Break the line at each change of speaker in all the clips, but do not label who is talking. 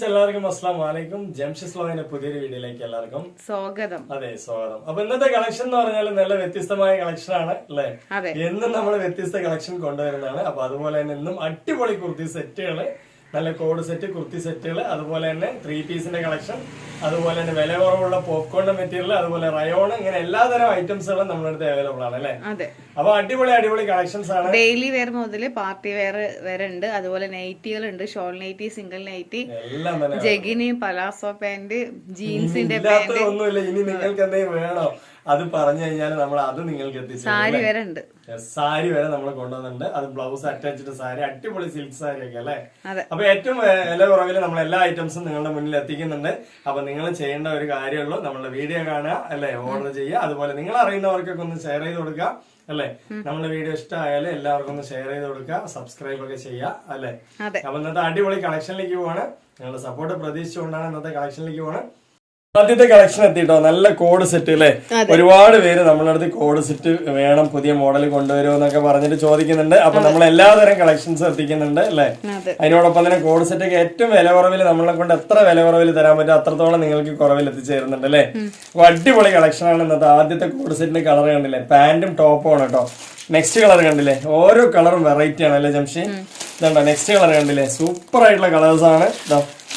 എല്ലാവർക്കും അസ്സലാമു അലൈക്കും. ജംഷിസ് വ്ലോഗിന്റെ പുതിയൊരു വീഡിയോയിലേക്ക് എല്ലാവർക്കും
സ്വാഗതം.
അതെ, സ്വാഗതം. അപ്പൊ ഇന്നത്തെ കളക്ഷൻ എന്ന് പറഞ്ഞാൽ നല്ല വ്യത്യസ്തമായ കളക്ഷൻ ആണ് അല്ലെ. എന്നും നമ്മൾ വ്യത്യസ്ത കളക്ഷൻ കൊണ്ടുവരുന്നതാണ്. അപ്പൊ അതുപോലെ തന്നെ ഇന്നും അടിപൊളി കുർത്തി സെറ്റുകള്, നല്ല കോഡ് സെറ്റ്, കുർത്തി സെറ്റുകൾ, അതുപോലെ തന്നെ 3 പീസിന്റെ കളക്ഷൻ, അതുപോലെ തന്നെ വില കുറവുള്ള പോപ്കോണിന്റെ മെറ്റീരിയൽ, അതുപോലെ റയോൺ, ഇങ്ങനെ എല്ലാതരം ഐറ്റംസുകളും നമ്മുടെ അടുത്ത് അവൈലബിൾ ആണ് അല്ലെ. അപ്പൊ അടിപൊളി കളക്ഷൻസ് ആണ്.
ഡെയിലി വെയർ മുതൽ പാർട്ടി വെയർ വരെ ഉണ്ട്. അതുപോലെ നൈറ്റികൾ ഉണ്ട്, ഷോൾ നൈറ്റി, സിംഗിൾ നൈറ്റി,
എല്ലാം തന്നെ,
ജഗിനി, പലാസോ പാന്റ്, ജീൻസിന്റെ
ഒന്നുമില്ല. ഇനി നിങ്ങൾക്ക് എന്തെങ്കിലും വേണോ അത് പറഞ്ഞു കഴിഞ്ഞാൽ നമ്മൾ അത് നിങ്ങൾക്ക് എത്തിച്ചു.
സാരി വരെ ഉണ്ട്,
സാരി വരെ നമ്മൾ കൊണ്ടുവന്നിട്ടുണ്ട്. അത് ബ്ലൗസ് അറ്റാച്ച്ഡ് സാരി, അടിപൊളി സിൽക്ക് സാരി ഒക്കെ അല്ലെ. അപ്പൊ ഏറ്റവും വില കുറവിൽ നമ്മൾ എല്ലാ ഐറ്റംസും നിങ്ങളുടെ മുന്നിൽ എത്തിക്കുന്നുണ്ട്. അപ്പൊ നിങ്ങൾ ചെയ്യേണ്ട ഒരു കാര്യമുള്ളൂ, നമ്മളുടെ വീഡിയോ കാണുക അല്ലെ, ഓർഡർ ചെയ്യുക. അതുപോലെ നിങ്ങൾ അറിയുന്നവർക്കൊക്കെ ഒന്ന് ഷെയർ ചെയ്ത് കൊടുക്കുക അല്ലെ. നമ്മുടെ വീഡിയോ ഇഷ്ടമായാലും എല്ലാവർക്കും ഒന്ന് ഷെയർ ചെയ്ത് കൊടുക്കുക, സബ്സ്ക്രൈബ് ഒക്കെ ചെയ്യുക അല്ലെ. അപ്പൊ ഇന്നത്തെ അടിപൊളി കളക്ഷനിലേക്ക് പോവാണ്. നിങ്ങളുടെ സപ്പോർട്ട് പ്രതീക്ഷിച്ചുകൊണ്ടാണ് ഇന്നത്തെ കളക്ഷനിലേക്ക് പോവാണ്. ആദ്യത്തെ കളക്ഷൻ എത്തിട്ടോ, നല്ല കോഡ് സെറ്റ് അല്ലെ. ഒരുപാട് പേര് നമ്മളെ അടുത്ത് കോഡ് സെറ്റ് വേണം, പുതിയ മോഡൽ കൊണ്ടുവരുമോ എന്നൊക്കെ പറഞ്ഞിട്ട് ചോദിക്കുന്നുണ്ട്. അപ്പൊ നമ്മൾ എല്ലാതരം കളക്ഷൻസ് എത്തിക്കുന്നുണ്ട് അല്ലെ. അതിനോടൊപ്പം തന്നെ കോഡ് സെറ്റ് ഒക്കെ ഏറ്റവും വില കുറവിൽ നമ്മളെ കൊണ്ട് എത്ര വില കുറവിൽ തരാൻ പറ്റും അത്രത്തോളം നിങ്ങൾക്ക് കുറവിൽ എത്തിച്ചേരുന്നുണ്ട് അല്ലെ. അപ്പൊ അടിപൊളി കളക്ഷൻ ആണ് ഇന്നത്തെ. ആദ്യത്തെ കോഡ് സെറ്റിന്റെ കളർ കണ്ടില്ലേ, പാന്റും ടോപ്പും ആണ് കേട്ടോ. നെക്സ്റ്റ് കളർ കണ്ടില്ലേ, ഓരോ കളറും വെറൈറ്റി ആണ് അല്ലെ ജംഷി. ഇതുണ്ടോ നെക്സ്റ്റ് കളർ കണ്ടില്ലേ, സൂപ്പർ ആയിട്ടുള്ള കളേഴ്സ് ആണ്.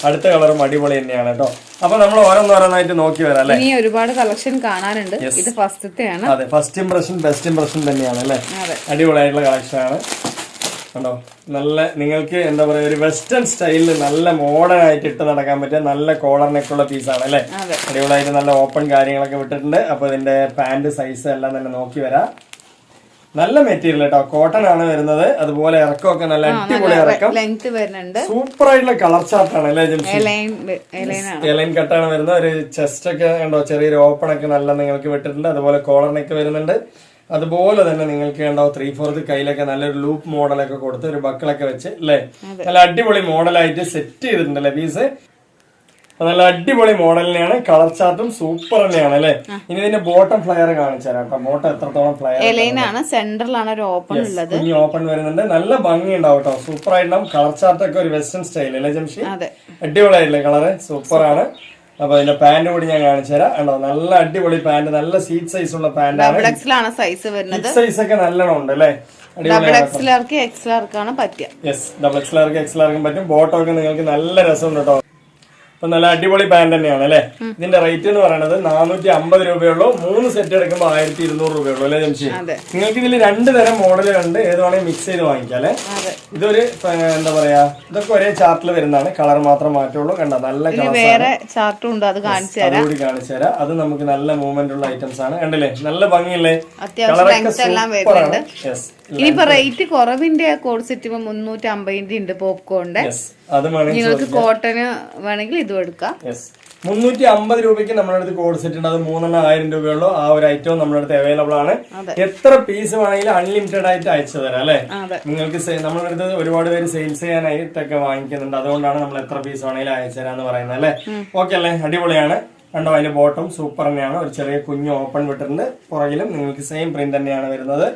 അടുത്ത കളറും അടിപൊളി തന്നെയാണ് കേട്ടോ. അപ്പൊ നമ്മൾ ഓരോന്നോരോന്നായിട്ട് നോക്കി വരാം അല്ലെ.
ഇനി ഒരുപാട് കളക്ഷൻ കാണാനുണ്ട്. ഇത് ഫസ്റ്റത്തെയാണ്.
അതെ, ഫസ്റ്റ് ഇംപ്രഷൻ ബെസ്റ്റ് ഇംപ്രഷൻ തന്നെയാണ് അല്ലെ. അടിപൊളിയായിട്ടുള്ള കളക്ഷൻ ആണ് കണ്ടോ. നല്ല നിങ്ങൾക്ക് എന്താ പറയാ, ഒരു വെസ്റ്റേൺ സ്റ്റൈലിൽ നല്ല മോഡേൺ ആയിട്ട് ഇട്ട് നടക്കാൻ പറ്റിയ നല്ല കോളർ നെക്കുള്ള പീസാണ് അല്ലെ. അടിപൊളിയായിട്ട് നല്ല ഓപ്പൺ കാര്യങ്ങളൊക്കെ വിട്ടിട്ടുണ്ട്. അപ്പൊ ഇതിന്റെ പാന്റ് സൈസ് എല്ലാം തന്നെ നോക്കി വരാം. നല്ല മെറ്റീരിയൽ കേട്ടോ, കോട്ടൺ ആണ് വരുന്നത്. അതുപോലെ ഇറക്കമൊക്കെ നല്ല അടിപൊളി ഇറക്കം,
ലെങ്ത് വരുന്നുണ്ട്.
സൂപ്പർ ആയിട്ടുള്ള കളർ ചാർട്ടാണ് അല്ലേ ജംഷി. എലൈൻ കട്ടാണ് വരുന്നത്. ഒരു ചെസ്റ്റ് ഒക്കെ ഉണ്ടോ, ചെറിയൊരു ഓപ്പൺ ഒക്കെ നല്ല നിങ്ങൾക്ക് വിട്ടിട്ടുണ്ട്. അതുപോലെ കോളർ നെക്ക് വരുന്നുണ്ട്. അതുപോലെ തന്നെ നിങ്ങൾക്ക് ഉണ്ടോ 3/4 കയ്യിലൊക്കെ നല്ലൊരു ലൂപ്പ് മോഡലൊക്കെ കൊടുത്ത് ഒരു ബക്കിളൊക്കെ വെച്ച് അല്ലേ, നല്ല അടിപൊളി മോഡലായിട്ട് സെറ്റ് ചെയ്തിട്ടുണ്ടല്ലേ പീസ്. നല്ല അടിപൊളി മോഡലിനെയാണ്. കളർ ചാർട്ടും സൂപ്പർ തന്നെയാണ് അല്ലെ. ഇനി ഇതിന്റെ ബോട്ടം ഫ്ലയർ കാണിച്ചു തരാം കേട്ടോ. ബോട്ടം എത്രത്തോളം ഫ്ലയർ,
സെന്ററിലാണ് ഒരു ഓപ്പൺ ഉള്ളത്,
കുഞ്ഞി ഓപ്പൺ വരുന്നുണ്ട്. നല്ല ഭംഗി ഉണ്ടാവും കേട്ടോ, സൂപ്പർ ആയിട്ടുണ്ടാവും. കളർ ചാർട്ടൊക്കെ ഒരു വെസ്റ്റേൺ സ്റ്റൈൽ അല്ലേ ജംഷി. അടിപൊളിയായില്ലേ കളറ്, സൂപ്പർ ആണ്. അപ്പൊ അതിന്റെ പാന്റ് കൂടി ഞാൻ കാണിച്ചു തരാം. ഉണ്ടോ നല്ല അടിപൊളി പാന്റ്, നല്ല സീറ്റ് സൈസ് ഉള്ള പാന്റ് ആണ്.
സൈസ് വരുന്നത്,
സൈസ് ഒക്കെ നല്ലോണം ഉണ്ട് അല്ലെ.
ഡബിൾ എക്സ്എൽആർക്ക് എക്സ്എൽആർക്കാണ് പറ്റുക.
യെസ്, ഡബിൾ എക്സ്എൽആർക്കും എക്സ്എൽആർക്കും പറ്റും. ബോട്ടം ഒക്കെ നിങ്ങൾക്ക് നല്ല രസമുണ്ട് കേട്ടോ. അപ്പൊ നല്ല അടിപൊളി പാന്റ് തന്നെയാണ് അല്ലെ. ഇതിന്റെ റേറ്റ് എന്ന് പറയുന്നത് 450 രൂപയുള്ളൂ. 3 സെറ്റ് എടുക്കുമ്പോൾ 1200 രൂപയുള്ളൂ അല്ലെ ജംഷി. നിങ്ങൾക്ക് ഇതിൽ 2 തരം മോഡലുകളുണ്ട്, ഏത് വേണമെങ്കിൽ മിക്സ് ചെയ്ത് വാങ്ങിക്കാം അല്ലെ. ഇതൊരു എന്താ പറയാ, ഇതൊക്കെ ഒരേ ചാർട്ടിൽ വരുന്നതാണ്, കളർ മാത്രം മാറ്റുള്ളൂ. കണ്ടോ നല്ല
വേറെ ചാർട്ടും ഉണ്ട്, അത് കാണിച്ചു
തരാം. അത് നമുക്ക് നല്ല മൂവ്മെന്റ് ഉള്ള ഐറ്റംസ് ആണ്. കണ്ടില്ലേ, നല്ല ഭംഗിയില്ലേ,
കളറൊക്കെ. ഇനിയിപ്പോ റേറ്റ് കുറവിന്റെ കോഡ് സെറ്റ് 350 ഉണ്ട് പോപ്കോണിന്റെ. നിങ്ങൾക്ക് കോട്ടന് വേണമെങ്കിൽ ഇതും എടുക്കാം.
350 രൂപയ്ക്ക് നമ്മുടെ അടുത്ത് കോഡ് സെറ്റ് ഉണ്ട്. അത് 3,000 രൂപയുള്ളൂ. ആ ഒരു ഐറ്റവും നമ്മുടെ അടുത്ത് അവൈലബിൾ ആണ്. എത്ര പീസ് വേണമെങ്കിലും അൺലിമിറ്റഡ് ആയിട്ട് അയച്ചു തരാം അല്ലെ. നിങ്ങൾക്ക് നമ്മുടെ അടുത്ത് ഒരുപാട് പേര് സെയിൽസ് ചെയ്യാനായിട്ടൊക്കെ വാങ്ങിക്കുന്നുണ്ട്. അതുകൊണ്ടാണ് നമ്മൾ എത്ര പീസ് വേണമെങ്കിലും അയച്ചു തരാന്ന് പറയുന്നത് അല്ലെ. ഓക്കെ അല്ലെ, അടിപൊളിയാണ്. കണ്ടോ, അതിന്റെ ബോട്ടം സൂപ്പർ തന്നെയാണ്. ഒരു ചെറിയ കുഞ്ഞു ഓപ്പൺ വിട്ടിട്ടുണ്ട്. പുറകിലും നിങ്ങൾക്ക് സെയിം പ്രിന്റ് തന്നെയാണ് വരുന്നത്.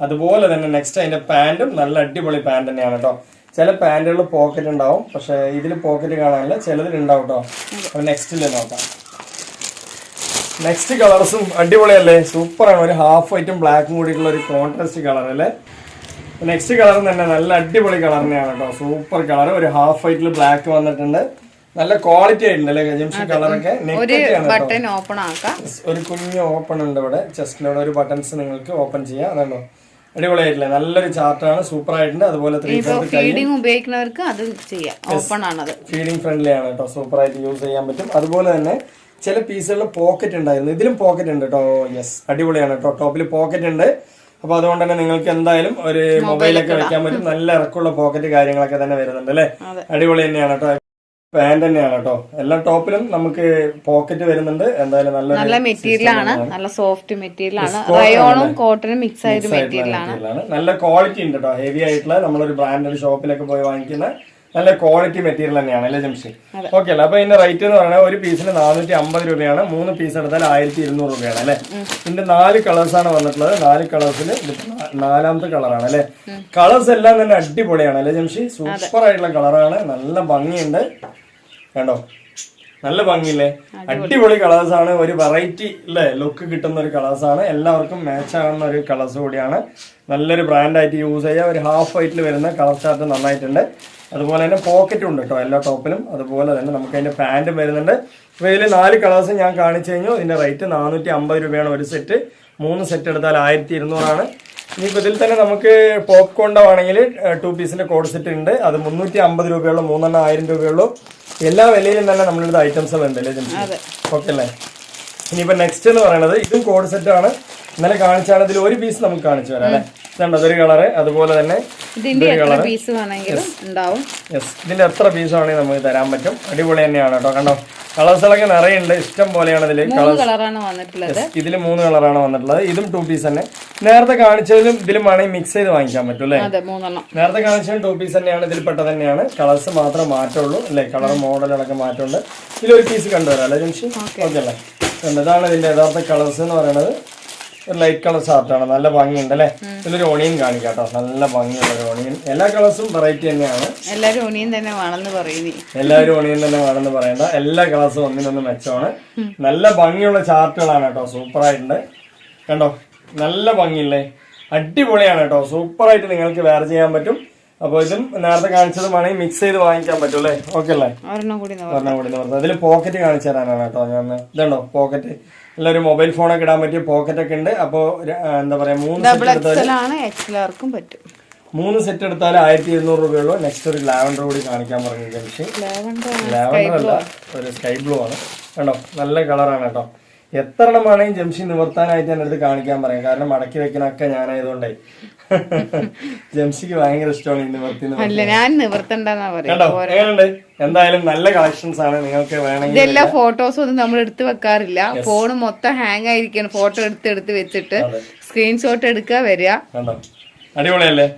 അതുപോലെ തന്നെ നെക്സ്റ്റ് അതിന്റെ പാന്റും നല്ല അടിപൊളി പാന്റ് തന്നെയാണ് കേട്ടോ. ചില പാന്റുകളിൽ പോക്കറ്റ് ഉണ്ടാവും, പക്ഷെ ഇതിൽ പോക്കറ്റ് കാണാനില്ല, ചിലതിൽ ഉണ്ടാവും കേട്ടോ. അപ്പൊ നെക്സ്റ്റില് നോക്കാം. നെക്സ്റ്റ് കളേഴ്സും അടിപൊളിയല്ലേ, സൂപ്പറാണ്. ഒരു ഹാഫ് വൈറ്റും ബ്ലാക്കും കൂടിയിട്ടുള്ള ഒരു കോൺട്രാസ്റ്റ് കളർ അല്ലേ. നെക്സ്റ്റ് കളറും തന്നെ നല്ല അടിപൊളി കളർ തന്നെയാണ് കേട്ടോ, സൂപ്പർ കളർ. ഒരു ഹാഫ് വൈറ്റിൽ ബ്ലാക്ക് വന്നിട്ടുണ്ട്. നല്ല ക്വാളിറ്റി ആയിട്ടുണ്ട് അല്ലേ ജംഷി. കളറൊക്കെ ഒരു കുഞ്ഞു ഓപ്പൺ ഉണ്ട് ഇവിടെ, ചെസ്റ്റിനോട് ഒരു ബട്ടൺസ് നിങ്ങൾക്ക് ഓപ്പൺ ചെയ്യാം. അതുണ്ടോ, അടിപൊളിയായിട്ടില്ല, നല്ലൊരു ചാർട്ടാണ്, സൂപ്പർ ആയിട്ടുണ്ട്. അതുപോലെ
ഫീഡിംഗ് ഉപയോഗിക്കുന്നവർക്ക് അത് ചെയ്യാം, ഓപ്പൺ ആണ്,
ഫീഡിംഗ് ഫ്രണ്ട്ലി ആണ് കേട്ടോ, സൂപ്പർ ആയിട്ട് യൂസ് ചെയ്യാൻ പറ്റും. അതുപോലെ തന്നെ ചില പീസുകളിൽ പോക്കറ്റ് ഉണ്ടായിരുന്നു, ഇതിലും പോക്കറ്റ് ഉണ്ട് കേട്ടോ. യെസ്, അടിപൊളിയാണ് കേട്ടോ, ടോപ്പിൽ പോക്കറ്റ് ഉണ്ട്. അപ്പൊ അതുകൊണ്ട് തന്നെ നിങ്ങൾക്ക് എന്തായാലും ഒരു മൊബൈലൊക്കെ വെക്കാൻ പറ്റും. നല്ല ഇറക്കമുള്ള പോക്കറ്റ് കാര്യങ്ങളൊക്കെ തന്നെ വരുന്നുണ്ട് അല്ലെ. അടിപൊളി തന്നെയാണ് കേട്ടോ. പാന്റ് തന്നെയാണ് കേട്ടോ. എല്ലാ ടോപ്പിലും നമുക്ക് പോക്കറ്റ് വരുന്നുണ്ട്. എന്തായാലും നല്ല മെറ്റീരിയൽ ആണ്,
നല്ല സോഫ്റ്റ് മെറ്റീരിയൽ ആണ്. റയോണും കോട്ടണും മിക്സ് ആയിട്ട് മെറ്റീരിയൽ ആണ്.
നല്ല ക്വാളിറ്റി ഉണ്ട് കേട്ടോ. ഹെവി ആയിട്ടുള്ള നമ്മളൊരു ബ്രാൻഡഡ് ഷോപ്പിലൊക്കെ പോയി വാങ്ങിക്കുന്ന നല്ല ക്വാളിറ്റി മെറ്റീരിയൽ തന്നെയാണ് അല്ലേ ജംഷി. ഓക്കെ അല്ലേ. അപ്പൊ ഇതിന്റെ റേറ്റ് എന്ന് പറയുന്നത് ഒരു പീസിന് 450 രൂപയാണ്. 3 പീസ് എടുത്താൽ 1200 രൂപയാണ് അല്ലെ. ഇതിന്റെ 4 കളേഴ്സ് ആണ് വന്നിട്ടുള്ളത്. 4 കളേഴ്സിൽ 4ാമത്തെ കളറാണ് അല്ലെ. കളേഴ്സ് എല്ലാം തന്നെ അടിപൊളിയാണ് അല്ലെ ജംഷി. സൂപ്പർ ആയിട്ടുള്ള കളറാണ്, നല്ല ഭംഗിയുണ്ട്. കണ്ടോ നല്ല ഭംഗിയില്ലേ, അടിപൊളി കളേഴ്സ് ആണ്. ഒരു വെറൈറ്റി അല്ലേ ലുക്ക് കിട്ടുന്ന ഒരു കളേഴ്സ് ആണ്. എല്ലാവർക്കും മാച്ച് ആകുന്ന ഒരു കളേഴ്സ് കൂടിയാണ്. നല്ലൊരു ബ്രാൻഡായിട്ട് യൂസ് ചെയ്യുക. ഒരു ഹാഫ് വൈറ്റിൽ വരുന്ന കളർ ചാർട്ട് നന്നായിട്ടുണ്ട്. അതുപോലെ തന്നെ പോക്കറ്റും ഉണ്ട് കേട്ടോ എല്ലാ ടോപ്പിലും. അതുപോലെ തന്നെ നമുക്ക് അതിന്റെ പാൻറ്റും വരുന്നുണ്ട്. അപ്പോൾ ഇതിൽ 4 കളേഴ്സ് ഞാൻ കാണിച്ചു കഴിഞ്ഞു. ഇതിന്റെ റേറ്റ് 450 രൂപയാണ് ഒരു സെറ്റ്. 3 സെറ്റ് എടുത്താൽ 1200 ഇനിയിപ്പോൾ ഇതിൽ തന്നെ നമുക്ക് പോപ്കോണിന്റെ ആണെങ്കിൽ 2 പീസിന്റെ കോഡ് സെറ്റ് ഉണ്ട്. അത് 350 രൂപയുള്ളൂ. 3 1000 രൂപയുള്ളൂ. എല്ലാ വിലയിലും തന്നെ നമ്മളുടെ ഐറ്റംസ് ഉണ്ട് അല്ലേ ജംഷി? ഓക്കെ അല്ലേ? ഇനിയിപ്പോ നെക്സ്റ്റ് എന്ന് പറയുന്നത് ഇതും കോഡ് സെറ്റ് ആണ്. ഇന്നലെ കാണിച്ചാണ്. ഇതിൽ ഒരു പീസ് നമുക്ക് കാണിച്ചു തരാം അല്ലെ? ഇതുണ്ട് അതൊരു കളറ്. അതുപോലെ തന്നെ ഇതിന്റെ എത്ര പീസ് വേണമെങ്കിലും നമുക്ക് തരാൻ പറ്റും. അടിപൊളി തന്നെയാണ് കേട്ടോ. കണ്ടോ കളേഴ്സുകളൊക്കെ നിറയുണ്ട്, ഇഷ്ടം പോലെയാണ് ഇതില്. ഇതില് 3 കളറാണ് വന്നിട്ടുള്ളത്. ഇതും 2 പീസ് തന്നെ. നേരത്തെ കാണിച്ചതിലും ഇതിലും വേണമെങ്കിൽ മിക്സ് ചെയ്ത് വാങ്ങിക്കാൻ പറ്റും അല്ലേ? നേരത്തെ കാണിച്ചതും 2 പീസ് തന്നെയാണ്. ഇതിൽ പെട്ട തന്നെയാണ്. കളേഴ്സ് മാത്രം മാറ്റമുള്ളൂ അല്ലേ? കളർ മോഡലുകളൊക്കെ മാറ്റമുണ്ട്. ഇതിലൊരു പീസ് കണ്ടുവരാം അല്ലേ ജംഷി? ഓക്കെ അല്ലേ? ഇതാണ് ഇതിന്റെ യഥാർത്ഥ കളേഴ്സ് എന്ന് പറയുന്നത്. ഒരു ലൈറ്റ് കളർ ചാർട്ടാണ്. നല്ല ഭംഗിയുണ്ട് അല്ലേ? ഇതിലൊരു ഓണിയൻ കാണിക്കാം കേട്ടോ. നല്ല ഭംഗിയുള്ള ഒരു ഓണിയൻ. എല്ലാ കളേഴ്സും വെറൈറ്റി തന്നെയാണ്. എല്ലാവരും ഓണിയൻ തന്നെ വേണമെന്ന് പറയണ്ട. എല്ലാ കളേഴ്സും ഒന്നിനൊന്ന് മെച്ചമാണ്. നല്ല ഭംഗിയുള്ള ചാർട്ടുകളാണ് കേട്ടോ. സൂപ്പർ ആയിട്ടുണ്ട്. കണ്ടോ നല്ല ഭംഗിയില്ലേ? അടിപൊളിയാണ് കേട്ടോ. സൂപ്പറായിട്ട് നിങ്ങൾക്ക് വെയർ ചെയ്യാൻ പറ്റും. അപ്പോൾ ഇതും നേരത്തെ കാണിച്ചതും വേണമെങ്കിൽ മിക്സ് ചെയ്ത് വാങ്ങിക്കാൻ പറ്റും അല്ലേ? ഓക്കെ അല്ലേ? ഒരെണ്ണം കൂടി അതിൽ പോക്കറ്റ് കാണിച്ചു തരാനാണ് കേട്ടോ ഞാൻ. ഇതുണ്ടോ പോക്കറ്റ്? ഒരു മൊബൈൽ ഫോണൊക്കെ ഇടാൻ പറ്റിയ പോക്കറ്റ് ഒക്കെ ഉണ്ട്. അപ്പോ എന്താ പറയാ 3 സെറ്റ് എടുത്താൽ 1200 രൂപയുള്ളൂ. നെക്സ്റ്റ് ഒരു ലാവൻഡർ കൂടി കാണിക്കാൻ പറഞ്ഞു ജംഷി. ലാവൻഡർ അല്ല, ഒരു സ്കൈ ബ്ലൂ ആണ്. കണ്ടോ നല്ല കളറാണ് കേട്ടോ. എത്ര എണ്ണം വേണമെങ്കിൽ ജംഷി നിവർത്താനായിട്ട് ഞാൻ എടുത്ത് കാണിക്കാൻ പറയാം. കാരണം മടക്കി വെക്കണൊക്കെ ഞാനായതുകൊണ്ടേ ജംഷിക്ക് ഭയങ്കര ഇഷ്ടമാണ് ഈ നിവർത്തി. കണ്ടോ എങ്ങനെയുണ്ട്? എന്തായാലും നല്ല കളക്ഷൻസ് ആണ്. നിങ്ങൾക്ക് വേണമെങ്കിൽ
എല്ലാ ഫോട്ടോസും ഒന്നും നമ്മൾ എടുത്ത് വെക്കാറില്ല. ഫോൺ മൊത്തം ഹാങ് ആയിരിക്കണം. ഫോട്ടോ എടുത്ത് വെച്ചിട്ട് സ്ക്രീൻഷോട്ട് എടുക്കുക വരിക.
കണ്ടോ അടിപൊളിയല്ലേ?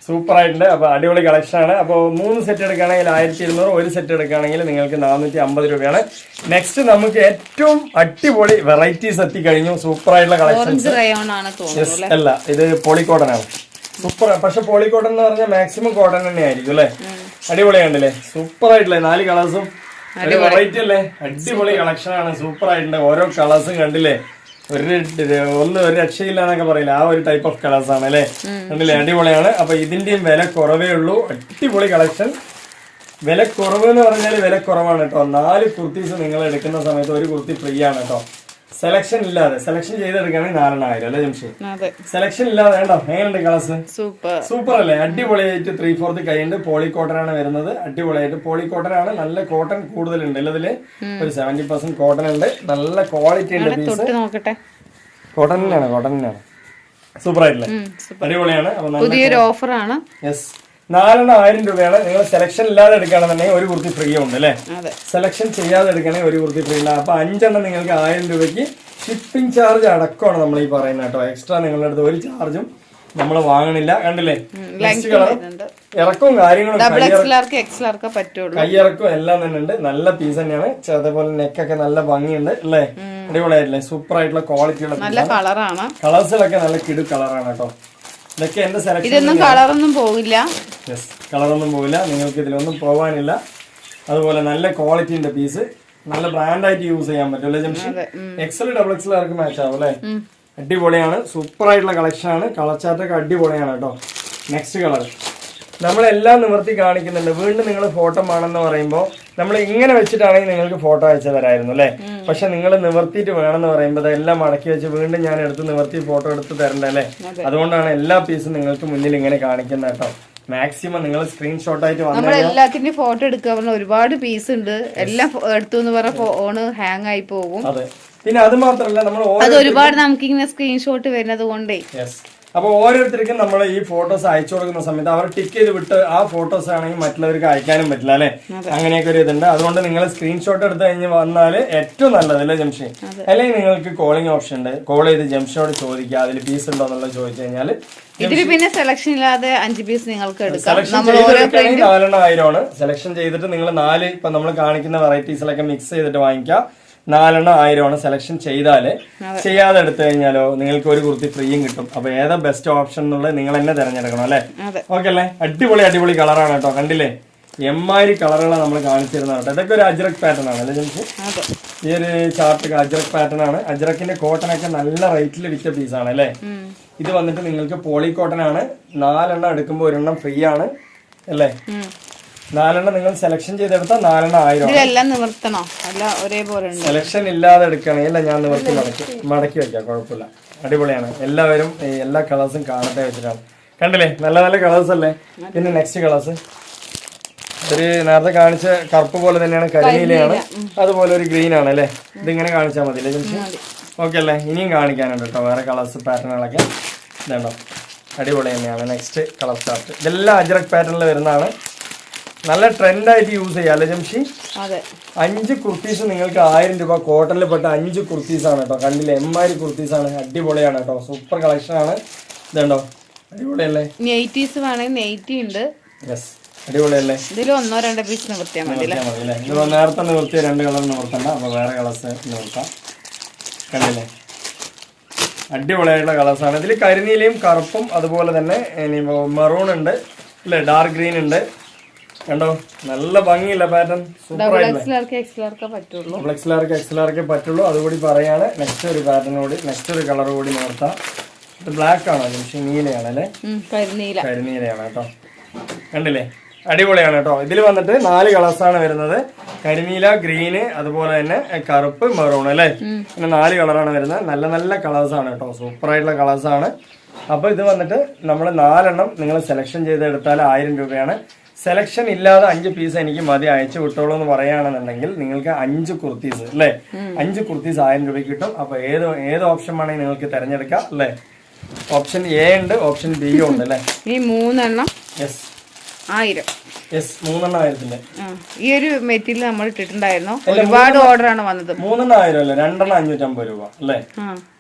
സൂപ്പർ ആയിട്ടുണ്ട്. അപ്പൊ അടിപൊളി കളക്ഷൻ ആണ്. അപ്പോൾ 3 സെറ്റ് എടുക്കുകയാണെങ്കിൽ 1200, ഒരു സെറ്റ് എടുക്കുകയാണെങ്കിൽ നിങ്ങൾക്ക് 450 രൂപയാണ്. നെക്സ്റ്റ് നമുക്ക് ഏറ്റവും അടിപൊളി വെറൈറ്റീസ് എത്തിക്കഴിഞ്ഞു. സൂപ്പർ ആയിട്ടുള്ള കളക്ഷൻസ് അല്ല, ഇത് പോളിക്കോട്ടൺ ആണ്. സൂപ്പർ. പക്ഷെ പോളിക്കോട്ടൺ എന്ന് പറഞ്ഞാൽ മാക്സിമം കോട്ടൺ തന്നെ ആയിരിക്കും അല്ലെ? അടിപൊളിയാണ്ടല്ലേ? സൂപ്പർ ആയിട്ടില്ലേ? 4 കളേഴ്സും ഒരു വെറൈറ്റി അല്ലേ? അടിപൊളി കളക്ഷൻ ആണ്. സൂപ്പർ ആയിട്ടുണ്ട്. ഓരോ കളേഴ്സും കണ്ടില്ലേ? ഒരു രക്ഷയില്ല എന്നൊക്കെ പറയില്ല, ആ ഒരു ടൈപ്പ് ഓഫ് കളേഴ്സ് ആണ് അല്ലെ? കണ്ടില്ലേ? അടിപൊളിയാണ്. അപ്പൊ ഇതിന്റെയും വില കുറവേ ഉള്ളൂ. അടിപൊളി കളക്ഷൻ. വില കുറവ് എന്ന് പറഞ്ഞാൽ വില കുറവാണ് കേട്ടോ. 4 കുർത്തീസ് നിങ്ങൾ എടുക്കുന്ന സമയത്ത് ഒരു കുർത്തി ഫ്രീ ആണ് കേട്ടോ. സെലക്ഷൻ ഇല്ലാതെ സെലക്ഷൻ ചെയ്തെടുക്കുകയാണെങ്കിൽ 4000 അല്ലേ ജംഷി? സെലക്ഷൻ ഇല്ലാതെ വേണ്ടോ? എങ്ങനെയുണ്ട് കളേഴ്സ്? സൂപ്പർ അല്ലേ? അടിപൊളിയായിട്ട് 3/4 കൈയുണ്ട്. പോളിക്കോട്ടൺ ആണ് വരുന്നത്. അടിപൊളിയായിട്ട് പോളിക്കോട്ടൺ ആണ്. നല്ല കോട്ടൺ കൂടുതലുണ്ട് ഇതില്. ഒരു 70% കോട്ടൺ ഉണ്ട്. നല്ല ക്വാളിറ്റി ഉണ്ട് പീസ്. കോട്ടൺ തന്നെയാണ്. സൂപ്പർ ആയിട്ടില്ലേ? അടിപൊളിയാണ്.
പുതിയൊരു ഓഫർ ആണ്.
യെസ്, 4000 രൂപയാണ്. നിങ്ങൾ സെലക്ഷൻ ഇല്ലാതെ എടുക്കുകയാണെന്നുണ്ടെങ്കിൽ ഒരു കുർത്തി ഫ്രീ ഉണ്ട് അല്ലെ? സെലക്ഷൻ ചെയ്യാതെ എടുക്കണമെങ്കിൽ ഒരു കുർത്തി ഫ്രീ ഉണ്ട്. അപ്പൊ 5 എണ്ണം നിങ്ങൾക്ക് 1000 രൂപയ്ക്ക്. ഷിപ്പിംഗ് ചാർജ് അടക്കമാണ് നമ്മൾ ഈ പറയുന്നത് കേട്ടോ. എക്സ്ട്രാ നിങ്ങളുടെ അടുത്ത് ഒരു ചാർജും നമ്മൾ വാങ്ങണില്ല. കണ്ടില്ലേ? നെക്സ്റ്റ് കളർ ഇറക്കവും കാര്യങ്ങളും കൈയിറക്കും എല്ലാം തന്നെ ഉണ്ട്. നല്ല പീസ് തന്നെയാണ്. അതേപോലെ നെക്കൊക്കെ നല്ല ഭംഗിയുണ്ട് അല്ലേ? അടിപൊളിയായിട്ടില്ലേ? സൂപ്പർ ആയിട്ടുള്ള ക്വാളിറ്റിയുള്ള കളേഴ്സിലൊക്കെ നല്ല കിടു കളറാണ് കേട്ടോ. ഇതൊക്കെ എന്റെ സെലക്ഷൻ.
കളറൊന്നും പോകില്ല.
യെസ്, കളറൊന്നും പോകില്ല. നിങ്ങൾക്ക് ഇതിലൊന്നും പോവാനില്ല. അതുപോലെ നല്ല ക്വാളിറ്റിന്റെ പീസ്. നല്ല ബ്രാൻഡായിട്ട് യൂസ് ചെയ്യാൻ പറ്റും അല്ലേ ജംഷി? XL XXL ആർക്ക് മാച്ച് ആവും അല്ലേ? അടിപൊളിയാണ്. സൂപ്പർ ആയിട്ടുള്ള കളക്ഷൻ ആണ്. കളർ ചാർട്ടൊക്കെ അടിപൊളിയാണ് കേട്ടോ. നെക്സ്റ്റ് കളർ നമ്മളെല്ലാം നിവർത്തി കാണിക്കുന്നുണ്ട്. വീണ്ടും നിങ്ങൾ ഫോട്ടോ വേണമെന്ന് പറയുമ്പോൾ നമ്മൾ ഇങ്ങനെ വെച്ചിട്ടാണെങ്കിൽ നിങ്ങൾക്ക് ഫോട്ടോ അയച്ചു തരായിരുന്നു അല്ലേ? പക്ഷെ നിങ്ങൾ നിവർത്തിയിട്ട് വേണമെന്ന് പറയുമ്പോൾ അതെല്ലാം മടക്കി വെച്ച് വീണ്ടും ഞാൻ എടുത്ത് നിവർത്തി ഫോട്ടോ എടുത്ത് തരണ്ടേ അല്ലേ? അതുകൊണ്ടാണ് എല്ലാ പീസും നിങ്ങൾക്ക് മുന്നിൽ ഇങ്ങനെ കാണിക്കുന്നത് കേട്ടോ. മാക്സിമം നിങ്ങൾ സ്ക്രീൻഷോട്ട് ആയിട്ട്
നമ്മൾ എല്ലാത്തിന്റെയും ഫോട്ടോ എടുക്കുക. ഒരുപാട് പീസ് ഉണ്ട്. എല്ലാം എടുത്തു എന്ന് പറഞ്ഞ ഫോണ് ഹാങ് ആയി പോകും.
അതെ. പിന്നെ അത് മാത്രമല്ല നമ്മൾ
ഒരുപാട് നമുക്ക് ഇങ്ങനെ സ്ക്രീൻഷോട്ട് വരുന്നത് കൊണ്ടേ.
അപ്പൊ ഓരോരുത്തർക്കും നമ്മൾ ഈ ഫോട്ടോസ് അയച്ചു കൊടുക്കുന്ന സമയത്ത് അവർ ടിക്ക് ചെയ്ത് വിട്ട് ആ ഫോട്ടോസ് ആണെങ്കിൽ മറ്റുള്ളവർക്ക് അയക്കാനും പറ്റില്ല അല്ലെ? അങ്ങനെയൊക്കെ ഒരു ഇതുണ്ട്. അതുകൊണ്ട് നിങ്ങൾ സ്ക്രീൻഷോട്ട് എടുത്ത് കഴിഞ്ഞ് വന്നാല് ഏറ്റവും നല്ലത് അല്ലേ ജംഷി? അല്ലെങ്കിൽ നിങ്ങൾക്ക് കോളിംഗ് ഓപ്ഷൻ ഉണ്ട്. കോൾ ചെയ്ത് ജംഷിനോട് ചോദിക്കുക അതിൽ പീസ് ഉണ്ടോ എന്നുള്ളത് ചോദിച്ചു കഴിഞ്ഞാൽ
ഇതിൽ പിന്നെ സെലക്ഷൻ ഇല്ലാതെ 5 പീസ് നിങ്ങൾക്ക് എടുക്കാം.
4,000 സെലക്ഷൻ ചെയ്തിട്ട് നിങ്ങൾ 4 ഇപ്പൊ നമ്മൾ കാണിക്കുന്ന വെറൈറ്റീസിലൊക്കെ മിക്സ് ചെയ്തിട്ട് വാങ്ങിക്കാം. 4,000 സെലക്ഷൻ ചെയ്താല്. ചെയ്യാതെ എടുത്തു കഴിഞ്ഞാലോ നിങ്ങൾക്ക് ഒരു കുർത്തി ഫ്രീയും കിട്ടും. അപ്പൊ ഏതാ ബെസ്റ്റ് ഓപ്ഷൻ എന്നുള്ളത് നിങ്ങൾ തന്നെ തിരഞ്ഞെടുക്കണം അല്ലെ? ഓക്കെ അല്ലേ? അടിപൊളി കളറാണ് കേട്ടോ. കണ്ടില്ലേ? എമ്മാതിരി കളറുകളാണ് നമ്മൾ കാണിച്ചിരുന്നത് കേട്ടോ. ഇതൊക്കെ ഒരു അജ്രക് പാറ്റേൺ ആണ് അല്ലേ ജംഷി? ഈ ഒരു ചാർട്ട് അജ്രക് പാറ്റേൺ ആണ്. അജ്രക്കിന്റെ കോട്ടൺ ഒക്കെ നല്ല റേറ്റിൽ വിറ്റ പീസാണ് അല്ലേ. ഇത് വന്നിട്ട് നിങ്ങൾക്ക് പോളി കോട്ടൺ ആണ്. 4 എണ്ണം എടുക്കുമ്പോൾ 1 എണ്ണം ഫ്രീ ആണ് അല്ലേ. 4 എണ്ണം നിങ്ങൾ സെലക്ഷൻ ചെയ്തെടുത്താൽ 4 എണ്ണം 1000. സെലക്ഷൻ ഇല്ലാതെ എടുക്കുകയാണെങ്കിൽ അല്ല ഞാൻ നിവർത്തി മടക്കി വെക്കാം, കുഴപ്പമില്ല. അടിപൊളിയാണ്. എല്ലാവരും എല്ലാ കളേഴ്സും കാണട്ടെ വെച്ചിട്ടാണ്. കണ്ടില്ലേ നല്ല നല്ല കളേഴ്സ് അല്ലേ. പിന്നെ നെക്സ്റ്റ് കളേഴ്സ് ഒരു നേരത്തെ കാണിച്ച കറുപ്പ് പോലെ തന്നെയാണ്, കരിനീലയാണ്. അതുപോലെ ഒരു ഗ്രീൻ ആണ് അല്ലേ. ഇതിങ്ങനെ കാണിച്ചാൽ മതി അല്ലേ ജംഷി? ഓക്കെ അല്ലേ. ഇനിയും കാണിക്കാനുണ്ട് കേട്ടോ വേറെ കളേഴ്സ് പാറ്റേണുകളൊക്കെ. ഇതുണ്ടോ അടിപൊളി തന്നെയാണ്. നെക്സ്റ്റ് കളർ ചാർട്ട് ഇതെല്ലാം അജ്രക് പാറ്റേണിൽ വരുന്നതാണ്. നല്ല ട്രെൻഡായിട്ട് യൂസ് ചെയ്യാം അല്ലേ ജംഷി? 5 കുർത്തീസ് നിങ്ങൾക്ക് 1000 രൂപ. കോട്ടണിൽ പെട്ട 5 കുർത്തീസ് ആണ് കേട്ടോ. കണ്ടില്ലേ എമ്മാതിരി കുർത്തീസ് ആണ്. അടിപൊളിയാണ് കേട്ടോ. സൂപ്പർ കളക്ഷൻ ആണ്. ഇതുണ്ടോ അടിപൊളിയല്ലേ.
നൈറ്റീസ് വേണമെങ്കിൽ നൈറ്റി ഉണ്ട്.
യെസ് അടിപൊളിയല്ലേ.
ഇതിൽ 1-2 പീസ് നിവർത്തിയാൽ മതി.
നേരത്തെ നിവർത്തിയ 2 കളർ നിവർത്തണ്ട. അപ്പൊ വേറെ കളേഴ്സ് നിവർത്താം. കണ്ടില്ലേ അടിപൊളിയായിട്ടുള്ള കളേഴ്സാണ്. ഇതിൽ കരിനീലയും കറുപ്പും അതുപോലെ തന്നെ മെറൂൺ ഉണ്ട് അല്ലേ, ഡാർക്ക് ഗ്രീൻ ഉണ്ട്. കണ്ടോ നല്ല ഭംഗിയില്ല പാറ്റേൺ. സൂപ്പർ എക്സ്ലാർക്ക് പറ്റുള്ളൂ. അതുകൂടി പറയാണ്. നെക്സ്റ്റ് ഒരു പാറ്റേൺ കൂടി, നെക്സ്റ്റ് ഒരു കളർ കൂടി നിർത്താം. ഇത് ബ്ലാക്ക് ആണോ ജംഷി? നീലയാണ് അല്ലേ. കരിനീലയാണ് കേട്ടോ. കണ്ടില്ലേ അടിപൊളിയാണ് കേട്ടോ. ഇതിൽ വന്നിട്ട് 4 കളേഴ്സാണ് വരുന്നത്. കരിനീല, ഗ്രീന്, അതുപോലെ തന്നെ കറുപ്പ്, മെറൂൺ അല്ലേ. പിന്നെ 4 കളറാണ് വരുന്നത്. നല്ല നല്ല കളേഴ്സാണ് കേട്ടോ. സൂപ്പർ ആയിട്ടുള്ള കളേഴ്സാണ്. അപ്പൊ ഇത് വന്നിട്ട് നമ്മൾ 4 എണ്ണം നിങ്ങൾ സെലക്ഷൻ ചെയ്തെടുത്താൽ 1000 രൂപയാണ്. സെലക്ഷൻ ഇല്ലാതെ 5 പീസ് എനിക്ക് മതി അയച്ചു വിട്ടോളൂ എന്ന് പറയുകയാണെന്നുണ്ടെങ്കിൽ നിങ്ങൾക്ക് 5 കുർത്തീസ് അല്ലേ, 5 കുർത്തീസ് 1000 രൂപയ്ക്ക് കിട്ടും. അപ്പൊ ഏത് ഓപ്ഷൻ വേണമെങ്കിൽ നിങ്ങൾക്ക് തിരഞ്ഞെടുക്കാം അല്ലേ. ഓപ്ഷൻ എ ഉണ്ട്, ഓപ്ഷൻ ബി ഉണ്ട് അല്ലേ.
ഈ 3 എണ്ണം
യെസ്
1000.
യെസ് 3 എണ്ണം 1000.
ഈ ഒരു മെറ്റീരിയൽ നമ്മൾ ഇട്ടിട്ടുണ്ടായിരുന്നു. ഒരുപാട് ഓർഡർ ആണ് വന്നത്.
3 എണ്ണം 1000 അല്ലേ, 2 എണ്ണം 550 രൂപ അല്ലേ.